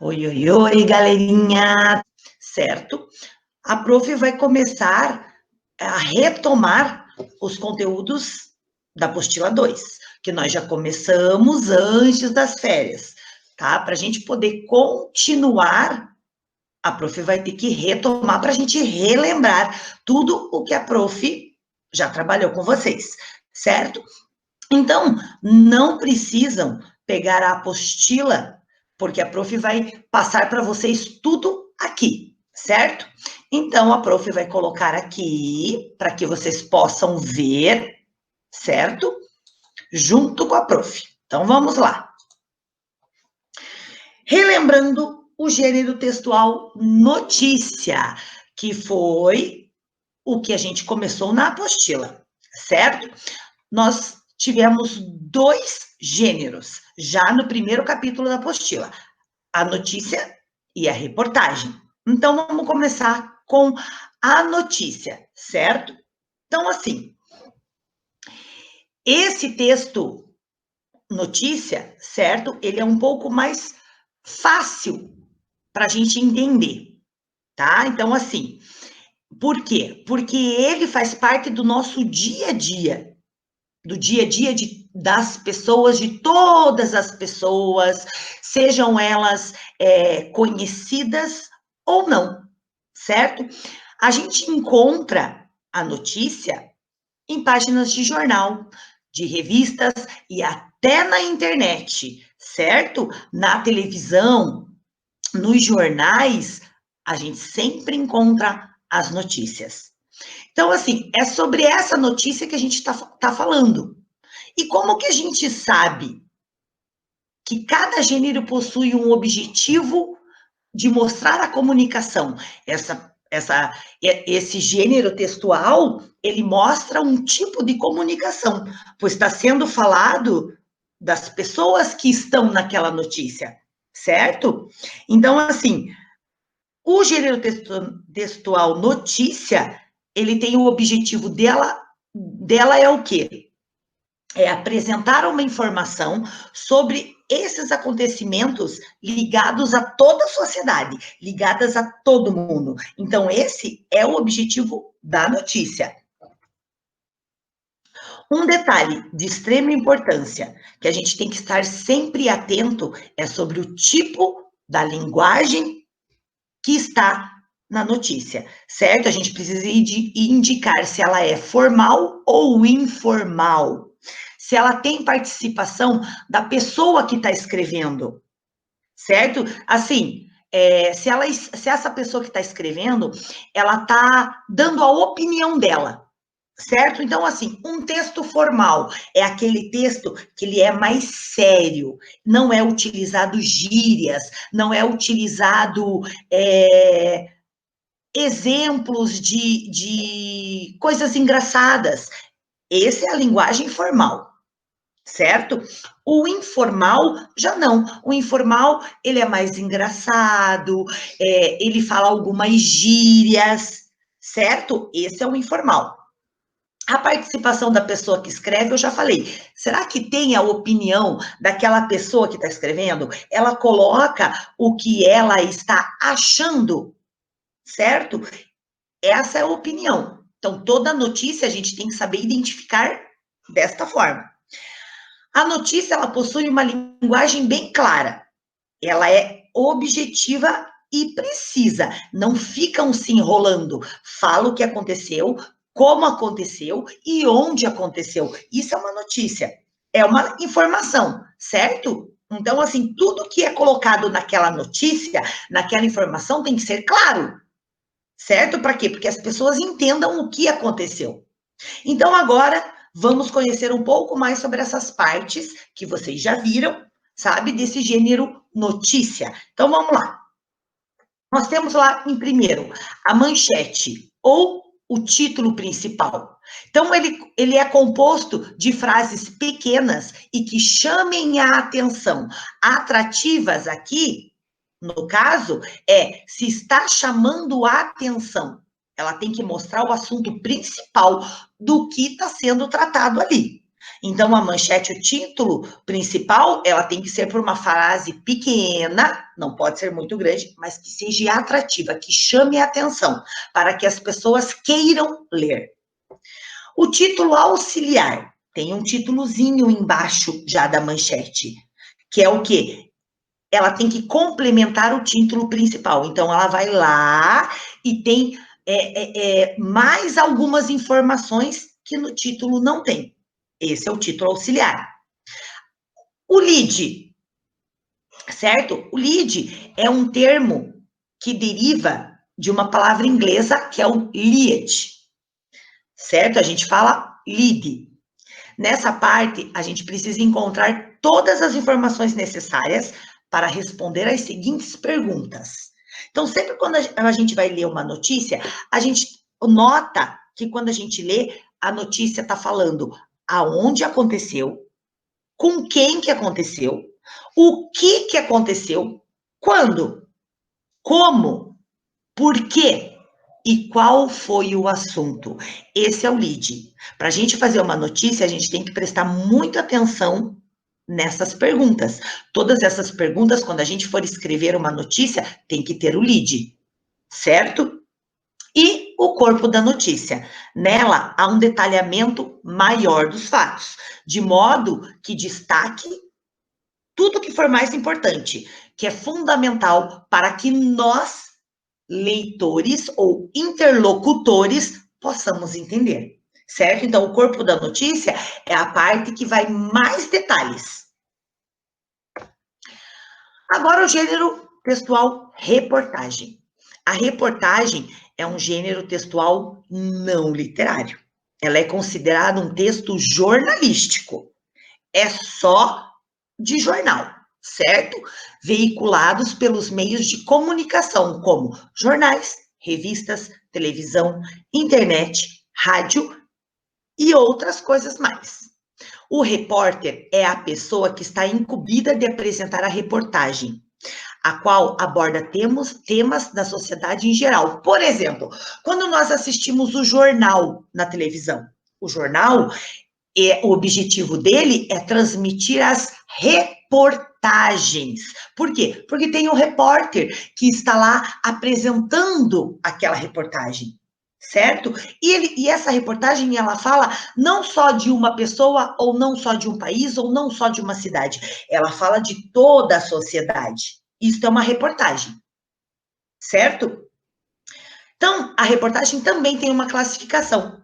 Oi, oi, oi, galerinha! Certo? A prof vai começar a retomar os conteúdos da apostila 2, que nós já começamos antes das férias, tá? Para a gente poder continuar, a prof vai ter que retomar para a gente relembrar tudo o que a prof já trabalhou com vocês, certo? Então, não precisam pegar a apostila, porque a prof vai passar para vocês tudo aqui, certo? Então, a prof vai colocar aqui, para que vocês possam ver, certo? Junto com a prof. Então, vamos lá. Relembrando o gênero textual notícia, que foi o que a gente começou na apostila, certo? Nós tivemos 2 gêneros, já no primeiro capítulo da apostila, a notícia e a reportagem. Então, vamos começar com a notícia, certo? Então, assim, esse texto, notícia, certo? Ele é um pouco mais fácil para a gente entender, tá? Então, assim, por quê? Porque ele faz parte do nosso dia a dia, do dia a dia das pessoas, de todas as pessoas, sejam elas conhecidas ou não, certo? A gente encontra a notícia em páginas de jornal, de revistas e até na internet, certo? Na televisão, nos jornais, a gente sempre encontra as notícias. Então, assim, é sobre essa notícia que a gente tá falando. E como que a gente sabe que cada gênero possui um objetivo de mostrar a comunicação? Esse gênero textual, ele mostra um tipo de comunicação, pois está sendo falado das pessoas que estão naquela notícia, certo? Então, assim, o gênero textual notícia, ele tem o objetivo dela é o quê? É apresentar uma informação sobre esses acontecimentos ligados a toda a sociedade, ligadas a todo mundo. Então, esse é o objetivo da notícia. Um detalhe de extrema importância, que a gente tem que estar sempre atento, é sobre o tipo da linguagem que está na notícia, certo? A gente precisa indicar se ela é formal ou informal, se ela tem participação da pessoa que está escrevendo, certo? Assim, se essa pessoa que está escrevendo, ela está dando a opinião dela, certo? Então, assim, um texto formal é aquele texto que ele é mais sério, não é utilizado gírias, não é utilizado exemplos de coisas engraçadas. Essa é a linguagem formal, certo? O informal, já não. O informal, ele é mais engraçado, ele fala algumas gírias, certo? Esse é o informal. A participação da pessoa que escreve, eu já falei. Será que tem a opinião daquela pessoa que está escrevendo? Ela coloca o que ela está achando, certo? Essa é a opinião. Então, toda notícia a gente tem que saber identificar desta forma. A notícia, ela possui uma linguagem bem clara. Ela é objetiva e precisa. Não ficam se enrolando. Fala o que aconteceu, como aconteceu e onde aconteceu. Isso é uma notícia. É uma informação, certo? Então, assim, tudo que é colocado naquela notícia, naquela informação, tem que ser claro. Certo? Para quê? Porque as pessoas entendam o que aconteceu. Então, agora, vamos conhecer um pouco mais sobre essas partes que vocês já viram, sabe? Desse gênero notícia. Então, vamos lá. Nós temos lá, em primeiro, a manchete, ou o título principal. Então, ele é composto de frases pequenas e que chamem a atenção. Atrativas aqui, no caso, se está chamando a atenção. Ela tem que mostrar o assunto principal do que está sendo tratado ali. Então, a manchete, o título principal, ela tem que ser por uma frase pequena, não pode ser muito grande, mas que seja atrativa, que chame a atenção, para que as pessoas queiram ler. O título auxiliar, tem um títulozinho embaixo já da manchete, que é o quê? Ela tem que complementar o título principal. Então, ela vai lá e tem mais algumas informações que no título não tem. Esse é o título auxiliar. O lead, certo? O lead é um termo que deriva de uma palavra inglesa que é o lead, certo? A gente fala lead. Nessa parte, a gente precisa encontrar todas as informações necessárias para responder às seguintes perguntas. Então, sempre quando a gente vai ler uma notícia, a gente nota que quando a gente lê, a notícia está falando aonde aconteceu, com quem que aconteceu, o que aconteceu, quando, como, por quê e qual foi o assunto. Esse é o lead. Para a gente fazer uma notícia, a gente tem que prestar muita atenção nessas perguntas. Todas essas perguntas, quando a gente for escrever uma notícia, tem que ter o lead, certo? E o corpo da notícia. Nela, há um detalhamento maior dos fatos, de modo que destaque tudo que for mais importante, que é fundamental para que nós, leitores ou interlocutores, possamos entender, certo? Então, o corpo da notícia é a parte que vai mais detalhes. Agora, o gênero textual reportagem. A reportagem é um gênero textual não literário. Ela é considerada um texto jornalístico. É só de jornal, certo? Veiculados pelos meios de comunicação, como jornais, revistas, televisão, internet, rádio e outras coisas mais. O repórter é a pessoa que está incumbida de apresentar a reportagem, a qual aborda temas da sociedade em geral. Por exemplo, quando nós assistimos o jornal na televisão, o jornal, o objetivo dele é transmitir as reportagens. Por quê? Porque tem um repórter que está lá apresentando aquela reportagem, certo? E essa reportagem, ela fala não só de uma pessoa, ou não só de um país, ou não só de uma cidade. Ela fala de toda a sociedade. Isso é uma reportagem, certo? Então, a reportagem também tem uma classificação,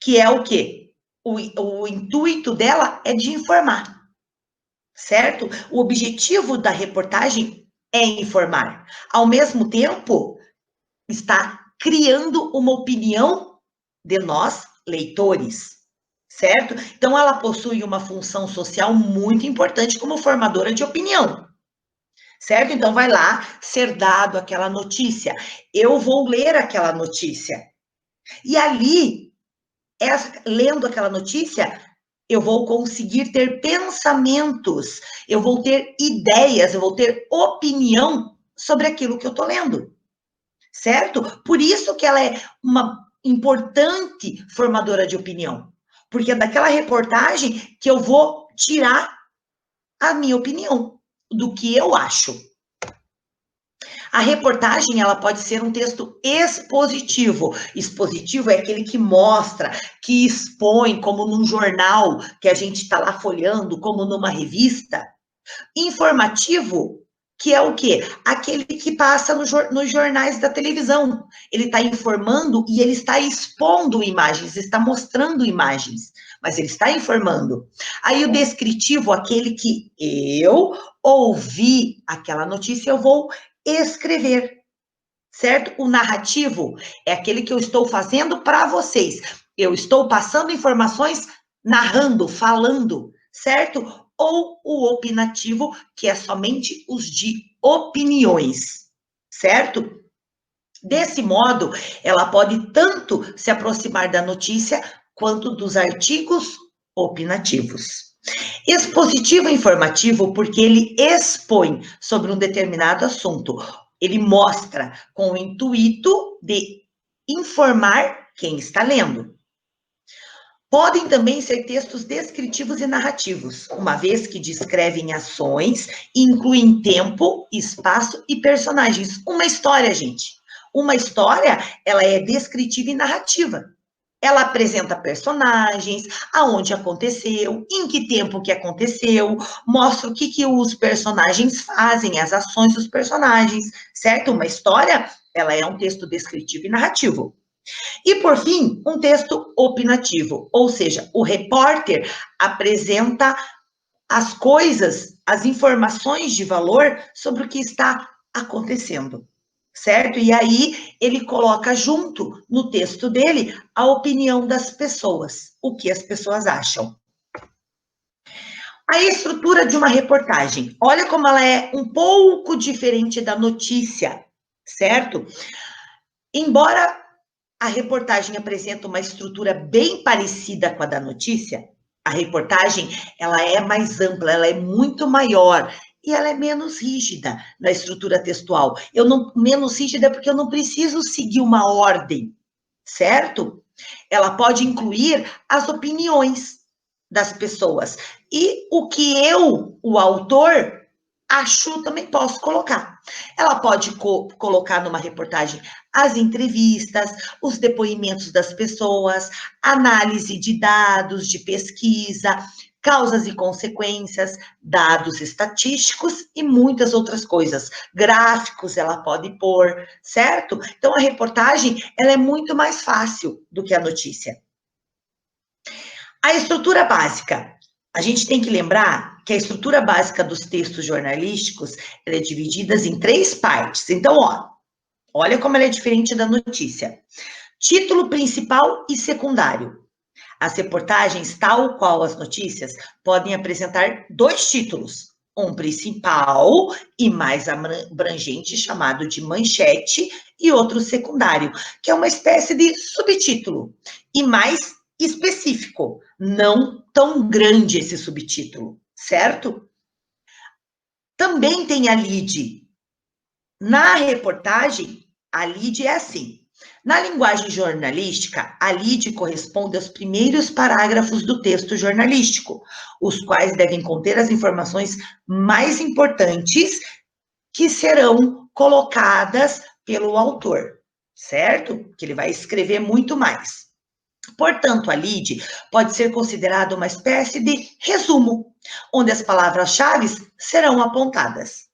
que é o quê? O intuito dela é de informar, certo? O objetivo da reportagem é informar. Ao mesmo tempo, está criando uma opinião de nós, leitores, certo? Então, ela possui uma função social muito importante como formadora de opinião, certo? Então, vai lá ser dado aquela notícia. Eu vou ler aquela notícia. E ali, lendo aquela notícia, eu vou conseguir ter pensamentos, eu vou ter ideias, eu vou ter opinião sobre aquilo que eu estou lendo, certo? Por isso que ela é uma importante formadora de opinião, porque é daquela reportagem que eu vou tirar a minha opinião, do que eu acho. A reportagem, ela pode ser um texto expositivo. Expositivo é aquele que mostra, que expõe, como num jornal que a gente está lá folheando, como numa revista. Informativo, que é o quê? Aquele que passa nos jornais da televisão. Ele está informando e ele está expondo imagens, está mostrando imagens, mas ele está informando. Aí o descritivo, aquele que eu ouvi aquela notícia, eu vou escrever, certo? O narrativo é aquele que eu estou fazendo para vocês. Eu estou passando informações, narrando, falando, certo? Ou o opinativo, que é somente os de opiniões, certo? Desse modo, ela pode tanto se aproximar da notícia quanto dos artigos opinativos. Expositivo e informativo, porque ele expõe sobre um determinado assunto. Ele mostra com o intuito de informar quem está lendo. Podem também ser textos descritivos e narrativos, uma vez que descrevem ações e incluem tempo, espaço e personagens. Uma história, gente. Uma história, ela é descritiva e narrativa. Ela apresenta personagens, aonde aconteceu, em que tempo que aconteceu, mostra o que os personagens fazem, as ações dos personagens, certo? Uma história, ela é um texto descritivo e narrativo. E, por fim, um texto opinativo, ou seja, o repórter apresenta as coisas, as informações de valor sobre o que está acontecendo, certo? E aí ele coloca junto no texto dele a opinião das pessoas, o que as pessoas acham. A estrutura de uma reportagem, olha como ela é um pouco diferente da notícia, certo? Embora a reportagem apresenta uma estrutura bem parecida com a da notícia, a reportagem, ela é mais ampla, ela é muito maior e ela é menos rígida na estrutura textual. Menos rígida porque eu não preciso seguir uma ordem, certo? Ela pode incluir as opiniões das pessoas e o que eu, o autor, acho também posso colocar. Ela pode colocar numa reportagem as entrevistas, os depoimentos das pessoas, análise de dados, de pesquisa, causas e consequências, dados estatísticos e muitas outras coisas. Gráficos ela pode pôr, certo? Então, a reportagem, ela é muito mais fácil do que a notícia. A estrutura básica. A gente tem que lembrar que a estrutura básica dos textos jornalísticos ela é dividida em 3 partes. Então, olha como ela é diferente da notícia. Título principal e secundário. As reportagens, tal qual as notícias, podem apresentar 2 títulos. Um principal e mais abrangente, chamado de manchete, e outro secundário, que é uma espécie de subtítulo. E mais específico, não tão grande esse subtítulo, certo? Também tem a lead. Na reportagem, a lead é assim. Na linguagem jornalística, a lead corresponde aos primeiros parágrafos do texto jornalístico, os quais devem conter as informações mais importantes que serão colocadas pelo autor, certo? Que ele vai escrever muito mais. Portanto, a lead pode ser considerada uma espécie de resumo, onde as palavras-chave serão apontadas.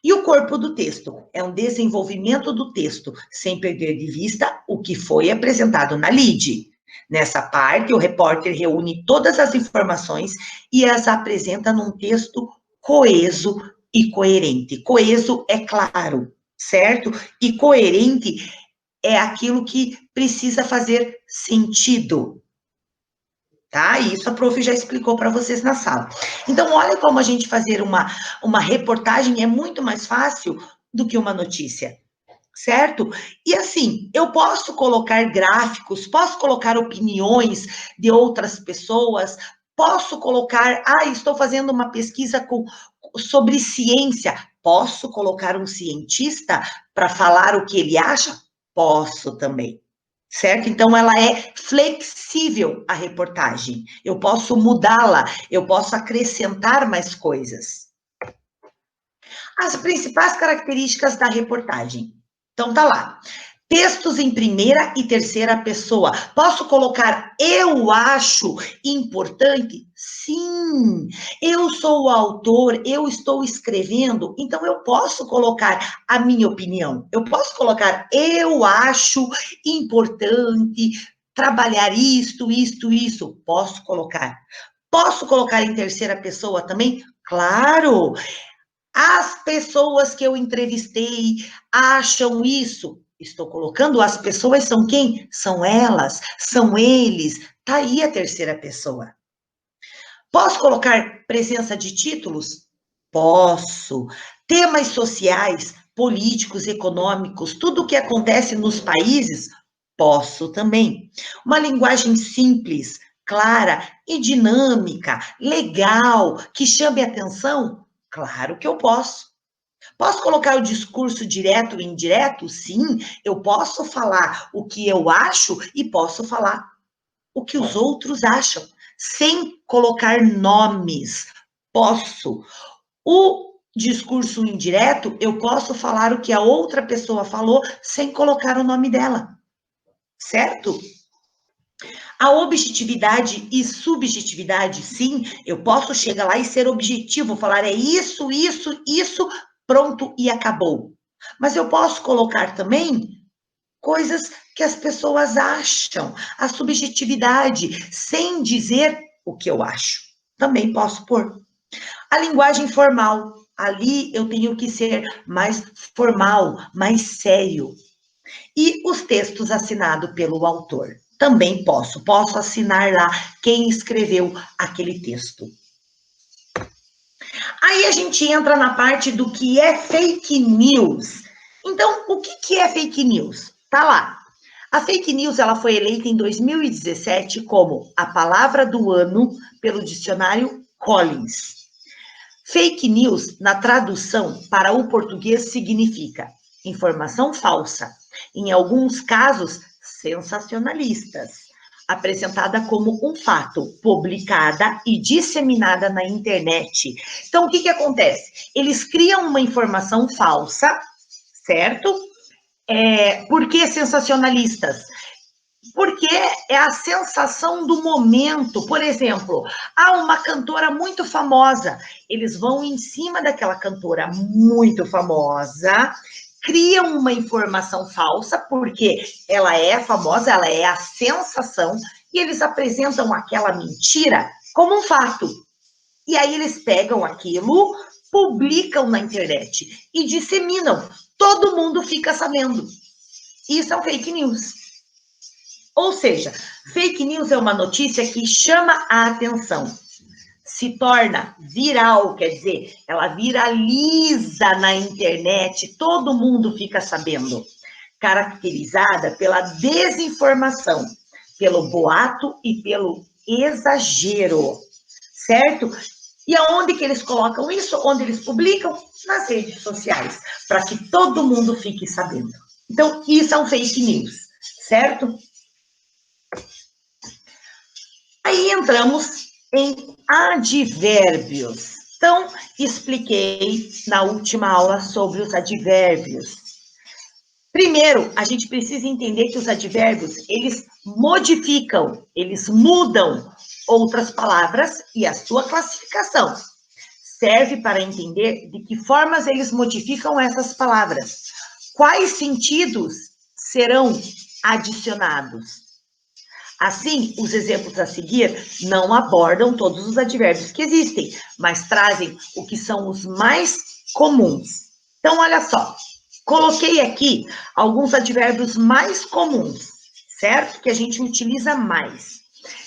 E o corpo do texto é um desenvolvimento do texto, sem perder de vista o que foi apresentado na lead. Nessa parte, o repórter reúne todas as informações e as apresenta num texto coeso e coerente. Coeso é claro, certo? E coerente é aquilo que precisa fazer sentido, tá? E isso a prof já explicou para vocês na sala. Então, olha como a gente fazer uma reportagem é muito mais fácil do que uma notícia, certo? E assim, eu posso colocar gráficos, posso colocar opiniões de outras pessoas, posso colocar, estou fazendo uma pesquisa sobre ciência, posso colocar um cientista para falar o que ele acha? Posso também. Certo? Então, ela é flexível, a reportagem. Eu posso mudá-la, eu posso acrescentar mais coisas. As principais características da reportagem. Então, tá lá. Textos em primeira e terceira pessoa. Posso colocar eu acho importante? Sim. Eu sou o autor, eu estou escrevendo, então eu posso colocar a minha opinião. Eu posso colocar eu acho importante trabalhar isto, isto, isso. Posso colocar. Posso colocar em terceira pessoa também? Claro. As pessoas que eu entrevistei acham isso. Estou colocando as pessoas são quem? São elas, são eles. Tá aí a terceira pessoa. Posso colocar presença de títulos? Posso. Temas sociais, políticos, econômicos, tudo o que acontece nos países? Posso também. Uma linguagem simples, clara e dinâmica, legal, que chame atenção? Claro que eu posso. Posso colocar o discurso direto e indireto? Sim, eu posso falar o que eu acho e posso falar o que os outros acham, sem colocar nomes. Posso. O discurso indireto, eu posso falar o que a outra pessoa falou sem colocar o nome dela, certo? A objetividade e subjetividade, sim, eu posso chegar lá e ser objetivo, falar é isso, isso, isso, pronto e acabou. Mas eu posso colocar também coisas que as pessoas acham, a subjetividade, sem dizer o que eu acho. Também posso pôr. A linguagem formal, ali eu tenho que ser mais formal, mais sério. E os textos assinados pelo autor. Também posso assinar lá quem escreveu aquele texto. Aí a gente entra na parte do que é fake news. Então, o que é fake news? Tá lá. A fake news ela foi eleita em 2017 como a palavra do ano pelo dicionário Collins. Fake news, na tradução para o português, significa informação falsa, em alguns casos sensacionalistas, apresentada como um fato, publicada e disseminada na internet. Então, o que acontece? Eles criam uma informação falsa, certo? Por que sensacionalistas? Porque é a sensação do momento. Por exemplo, uma cantora muito famosa. Eles vão em cima daquela cantora muito famosa, criam uma informação falsa, porque ela é famosa, ela é a sensação, e eles apresentam aquela mentira como um fato. E aí eles pegam aquilo, publicam na internet e disseminam. Todo mundo fica sabendo. Isso é um fake news. Ou seja, fake news é uma notícia que chama a atenção, se torna viral, quer dizer, ela viraliza na internet, todo mundo fica sabendo, caracterizada pela desinformação, pelo boato e pelo exagero, certo? E aonde que eles colocam isso? Onde eles publicam? Nas redes sociais, para que todo mundo fique sabendo. Então, isso é um fake news, certo? Aí entramos em advérbios. Então, expliquei na última aula sobre os advérbios. Primeiro, a gente precisa entender que os advérbios, eles modificam, eles mudam outras palavras e a sua classificação. Serve para entender de que formas eles modificam essas palavras. Quais sentidos serão adicionados? Assim, os exemplos a seguir não abordam todos os advérbios que existem, mas trazem o que são os mais comuns. Então, olha só, coloquei aqui alguns advérbios mais comuns, certo? Que a gente utiliza mais.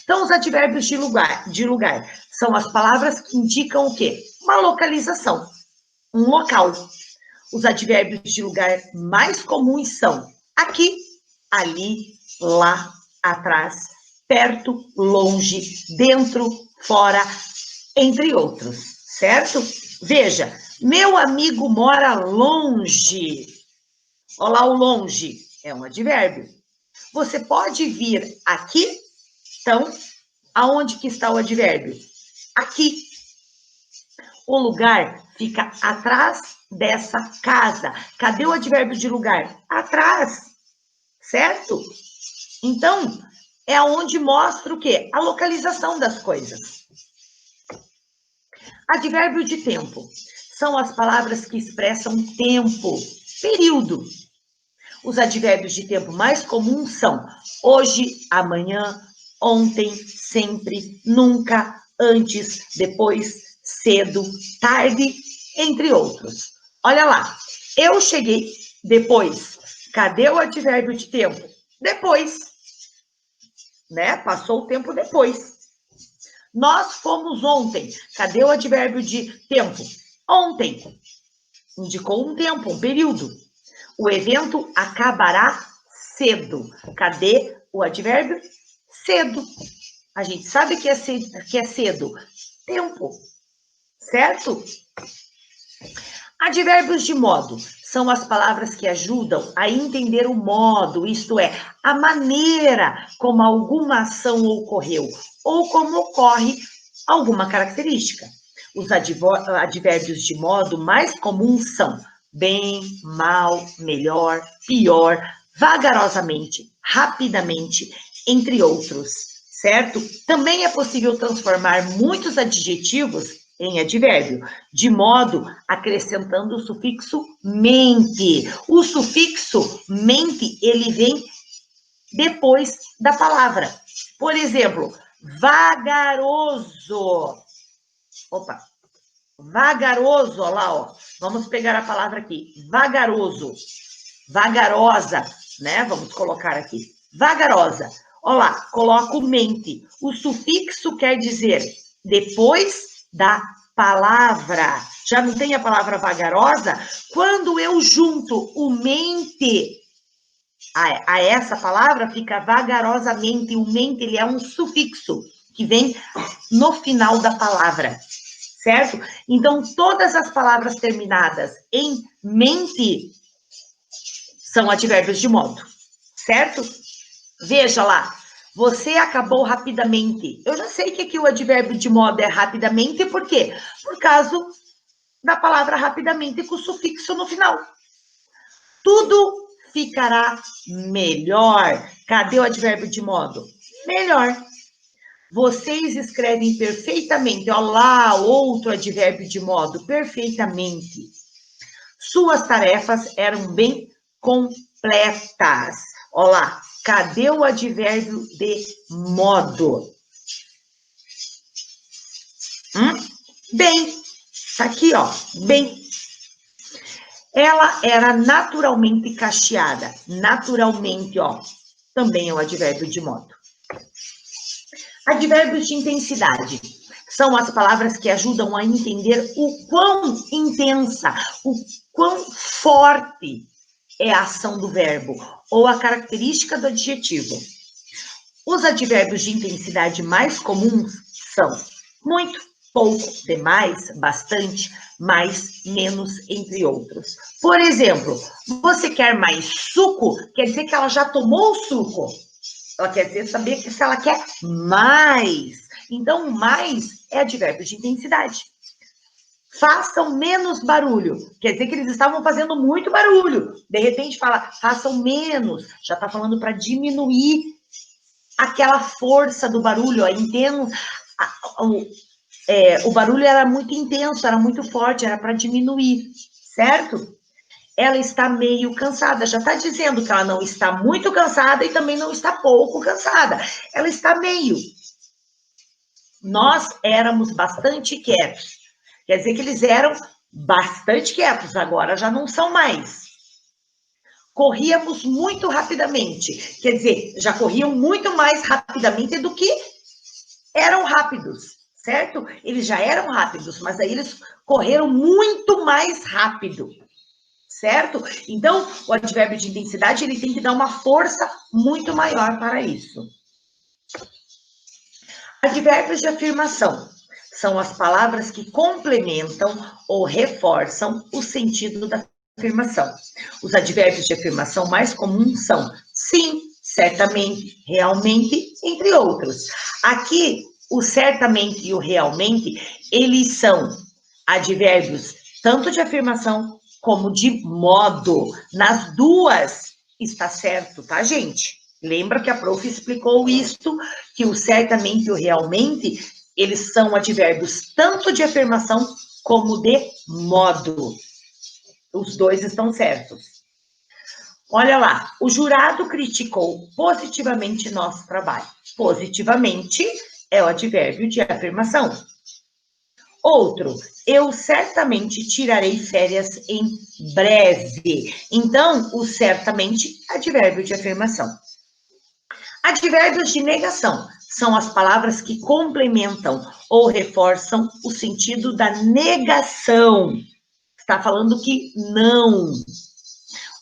Então, os advérbios de lugar são as palavras que indicam o quê? Uma localização, um local. Os advérbios de lugar mais comuns são aqui, ali, lá, atrás, perto, longe, dentro, fora, entre outros, certo? Veja, meu amigo mora longe. Olha lá o longe, é um advérbio. Você pode vir aqui, então, aonde que está o advérbio? Aqui. O lugar fica atrás dessa casa. Cadê o advérbio de lugar? Atrás, certo? Então, é onde mostra o quê? A localização das coisas. Advérbio de tempo. São as palavras que expressam tempo, período. Os advérbios de tempo mais comuns são hoje, amanhã, ontem, sempre, nunca, antes, depois, cedo, tarde, entre outros. Olha lá, eu cheguei depois. Cadê o advérbio de tempo? Depois. Né? Passou o tempo depois. Nós fomos ontem. Cadê o advérbio de tempo? Ontem. Indicou um tempo, um período. O evento acabará cedo. Cadê o advérbio? Cedo. A gente sabe que é cedo. Tempo. Certo? Advérbios de modo são as palavras que ajudam a entender o modo, isto é, a maneira como alguma ação ocorreu ou como ocorre alguma característica. Os advérbios de modo mais comuns são bem, mal, melhor, pior, vagarosamente, rapidamente, entre outros, certo? Também é possível transformar muitos adjetivos em advérbio, de modo acrescentando o sufixo mente. O sufixo mente, ele vem depois da palavra. Por exemplo, vagaroso. Opa, vagaroso, olha lá, ó. Vamos pegar a palavra aqui, vagaroso, vagarosa, né? Vamos colocar aqui, vagarosa. Olha lá, coloco mente. O sufixo quer dizer depois da palavra. Já não tem a palavra vagarosa? Quando eu junto o mente a essa palavra, fica vagarosamente. O mente, ele é um sufixo que vem no final da palavra, certo? Então, todas as palavras terminadas em mente são advérbios de modo, certo? Veja lá, você acabou rapidamente. Eu já sei que aqui o advérbio de modo é rapidamente, por quê? Por causa da palavra rapidamente com o sufixo no final. Tudo ficará melhor. Cadê o advérbio de modo? Melhor. Vocês escrevem perfeitamente. Olha lá, outro advérbio de modo, perfeitamente. Suas tarefas eram bem completas. Olha lá, cadê o advérbio de modo? Bem, tá aqui, ó, bem. Ela era naturalmente cacheada. Naturalmente, ó, também é o advérbio de modo. Advérbios de intensidade são as palavras que ajudam a entender o quão intensa, o quão forte é a ação do verbo ou a característica do adjetivo. Os advérbios de intensidade mais comuns são muito, pouco, demais, bastante, mais, menos, entre outros. Por exemplo, você quer mais suco, quer dizer que ela já tomou o suco. Ela quer dizer, saber que se ela quer mais. Então, mais é advérbio de intensidade. Façam menos barulho. Quer dizer que eles estavam fazendo muito barulho. De repente fala, façam menos. Já está falando para diminuir aquela força do barulho. O barulho era muito intenso, era muito forte, era para diminuir, certo? Ela está meio cansada. Já está dizendo que ela não está muito cansada e também não está pouco cansada. Ela está meio. Nós éramos bastante quietos. Quer dizer que eles eram bastante quietos, agora já não são mais. Corríamos muito rapidamente. Quer dizer, já corriam muito mais rapidamente do que eram rápidos, certo? Eles já eram rápidos, mas aí eles correram muito mais rápido, certo? Então, o advérbio de intensidade, ele tem que dar uma força muito maior para isso. Advérbios de afirmação são as palavras que complementam ou reforçam o sentido da afirmação. Os advérbios de afirmação mais comuns são sim, certamente, realmente, entre outros. Aqui, o certamente e o realmente, eles são advérbios tanto de afirmação como de modo. Nas duas está certo, tá, gente? Lembra que a prof explicou isto, que o certamente e o realmente, eles são advérbios tanto de afirmação como de modo. Os dois estão certos. Olha lá, o jurado criticou positivamente nosso trabalho. Positivamente é o advérbio de afirmação. Outro, eu certamente tirarei férias em breve. Então, o certamente é advérbio de afirmação. Advérbios de negação são as palavras que complementam ou reforçam o sentido da negação. Está falando que não.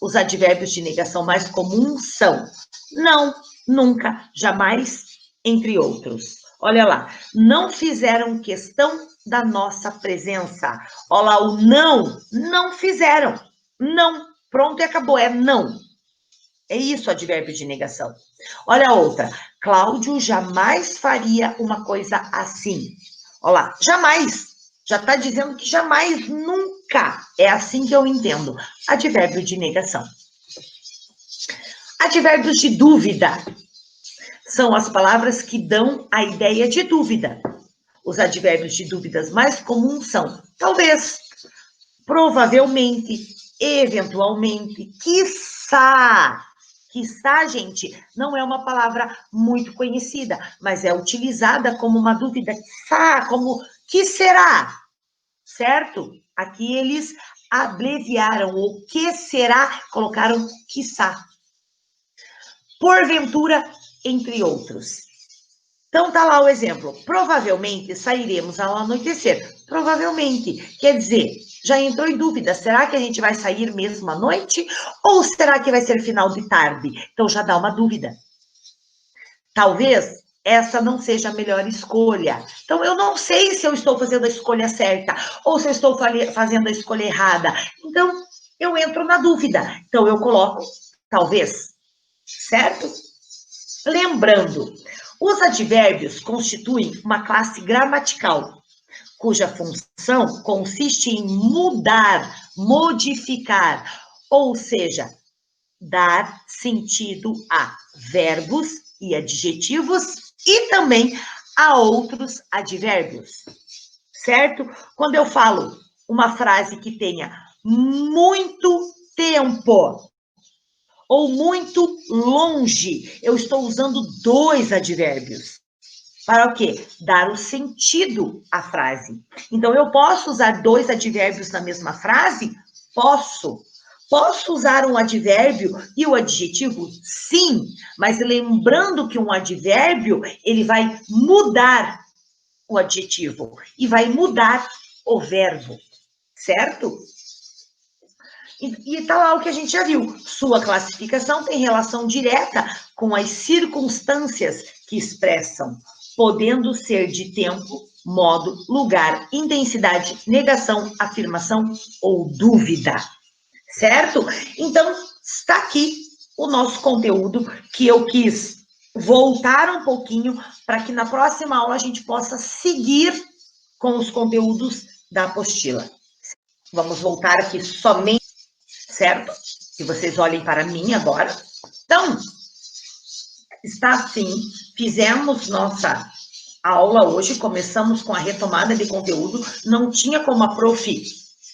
Os advérbios de negação mais comuns são não, nunca, jamais, entre outros. Olha lá, não fizeram questão da nossa presença. Olha lá, o não fizeram. Não, pronto e acabou, é não. É isso, advérbio de negação. Olha a outra, Cláudio jamais faria uma coisa assim. Olha lá, jamais. Já está dizendo que jamais, nunca. É assim que eu entendo. Advérbio de negação. Advérbios de dúvida. São as palavras que dão a ideia de dúvida. Os advérbios de dúvidas mais comuns são talvez, provavelmente, eventualmente, quiçá. Quiçá, gente, não é uma palavra muito conhecida, mas é utilizada como uma dúvida. Quiçá, como que será? Certo? Aqui eles abreviaram o que será, colocaram quiçá. Porventura, entre outros. Então, tá lá o exemplo. Provavelmente sairemos ao anoitecer. Provavelmente. Quer dizer, já entrou em dúvida. Será que a gente vai sair mesmo à noite? Ou será que vai ser final de tarde? Então, já dá uma dúvida. Talvez essa não seja a melhor escolha. Então, eu não sei se eu estou fazendo a escolha certa ou se eu estou fazendo a escolha errada. Então, eu entro na dúvida. Então, eu coloco talvez. Certo? Lembrando, os advérbios constituem uma classe gramatical, cuja função consiste em mudar, modificar, ou seja, dar sentido a verbos e adjetivos e também a outros advérbios, certo? Quando eu falo uma frase que tenha muito tempo, ou muito longe, eu estou usando dois advérbios. Para o quê? Dar o sentido à frase. Então, eu posso usar dois advérbios na mesma frase? Posso. Posso usar um advérbio e o adjetivo? Sim, mas lembrando que um advérbio, ele vai mudar o adjetivo e vai mudar o verbo, certo? E tá lá o que a gente já viu. Sua classificação tem relação direta com as circunstâncias que expressam, podendo ser de tempo, modo, lugar, intensidade, negação, afirmação ou dúvida. Certo? Então, está aqui o nosso conteúdo que eu quis voltar um pouquinho para que na próxima aula a gente possa seguir com os conteúdos da apostila. Vamos voltar aqui somente, certo? Que vocês olhem para mim agora. Então, está assim, fizemos nossa aula hoje, começamos com a retomada de conteúdo, não tinha como a prof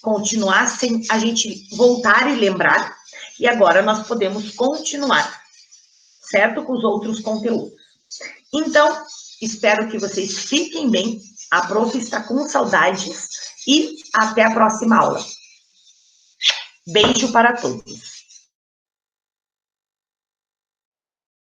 continuar sem a gente voltar e lembrar, e agora nós podemos continuar, certo? Com os outros conteúdos. Então, espero que vocês fiquem bem, a prof está com saudades, e até a próxima aula. Beijo para todos.